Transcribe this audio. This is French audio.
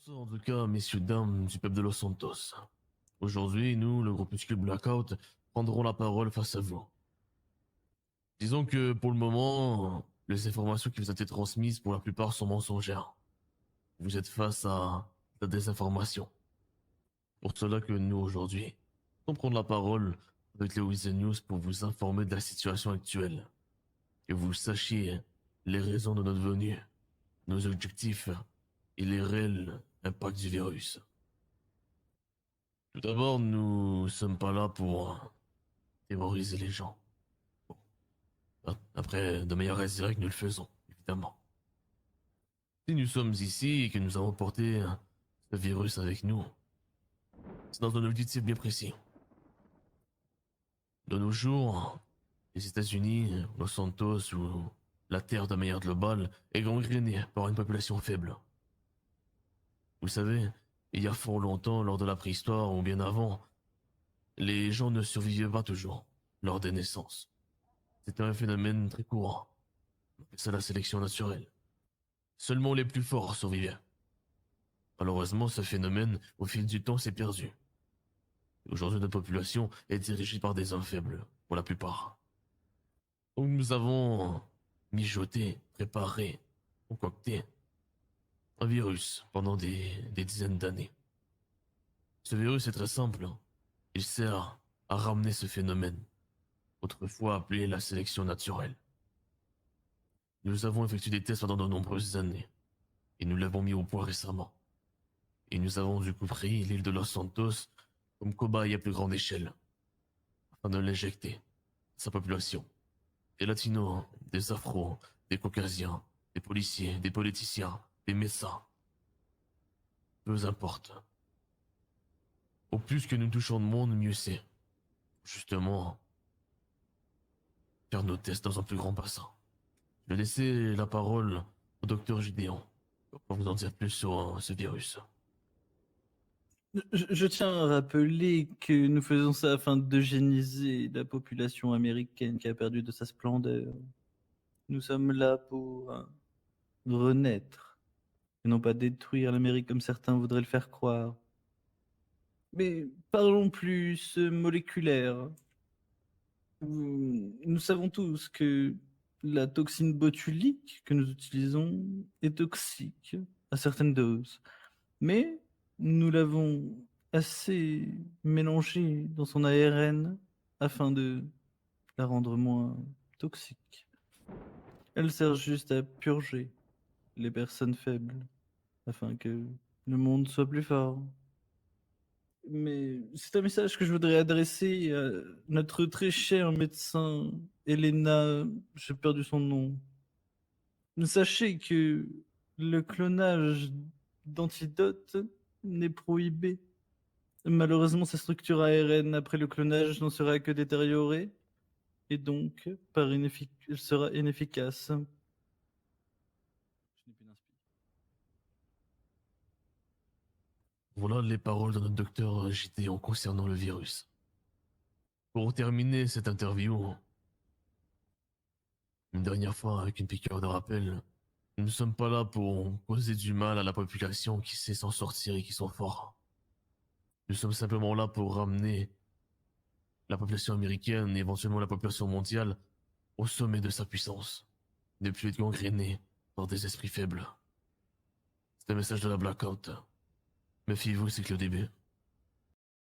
Bonsoir en tout cas, messieurs, dames du peuple de Los Santos. Aujourd'hui, nous, le groupuscule Blackout, prendrons la parole face à vous. Disons que pour le moment, les informations qui vous ont été transmises pour la plupart sont mensongères. Vous êtes face à la désinformation. Pour cela que nous, aujourd'hui, allons prendre la parole avec les Weasel News pour vous informer de la situation actuelle. Que vous sachiez les raisons de notre venue, nos objectifs et les réels impacts du virus. Tout d'abord, nous sommes pas là pour terroriser les gens. Après, de meilleures raisons que nous le faisons, évidemment. Si nous sommes ici et que nous avons porté ce virus avec nous, c'est dans un objectif bien précis. De nos jours, les États-Unis, Los Santos ou la Terre de manière globale est gangrénée par une population faible. Vous savez, il y a fort longtemps, lors de la préhistoire ou bien avant, les gens ne survivaient pas toujours lors des naissances. C'était un phénomène très courant. On appelle ça la sélection naturelle. Seulement les plus forts survivaient. Malheureusement, ce phénomène, au fil du temps, s'est perdu. Aujourd'hui, notre population est dirigée par des hommes faibles, pour la plupart. Donc nous avons mijoté, préparé, concocté un virus pendant des dizaines d'années. Ce virus est très simple. Il sert à ramener ce phénomène, autrefois appelé la sélection naturelle. Nous avons effectué des tests pendant de nombreuses années, et nous l'avons mis au point récemment. Et nous avons du coup pris l'île de Los Santos comme cobaye à plus grande échelle, afin de l'injecter à sa population. Des latinos, des afros, des caucasiens, des policiers, des politiciens, des médecins. Peu importe. Au plus que nous touchons de monde, mieux c'est. Justement, faire nos tests dans un plus grand bassin. Je vais laisser la parole au docteur Gideon pour vous en dire plus sur ce virus. Je tiens à rappeler que nous faisons ça afin d'eugéniser la population américaine qui a perdu de sa splendeur. Nous sommes là pour renaître, et non pas détruire l'Amérique comme certains voudraient le faire croire. Mais parlons plus moléculaire. Nous savons tous que la toxine botulique que nous utilisons est toxique à certaines doses. Mais nous l'avons assez mélangée dans son ARN afin de la rendre moins toxique. Elle sert juste à purger les personnes faibles afin que le monde soit plus fort. Mais c'est un message que je voudrais adresser à notre très cher médecin Elena, j'ai perdu son nom. Sachez que le clonage d'antidotes n'est prohibé. Malheureusement, sa structure ARN après le clonage n'en sera que détériorée et donc elle sera inefficace. Je n'ai plus d'inspi. Voilà les paroles de notre docteur Gideon concernant le virus. Pour terminer cette interview, une dernière fois avec une piqûre de rappel, nous ne sommes pas là pour causer du mal à la population qui sait s'en sortir et qui sont forts. Nous sommes simplement là pour ramener la population américaine et éventuellement la population mondiale au sommet de sa puissance, ne plus être gangrénée par des esprits faibles. C'est un message de la Blackout. Méfiez-vous, c'est que le début.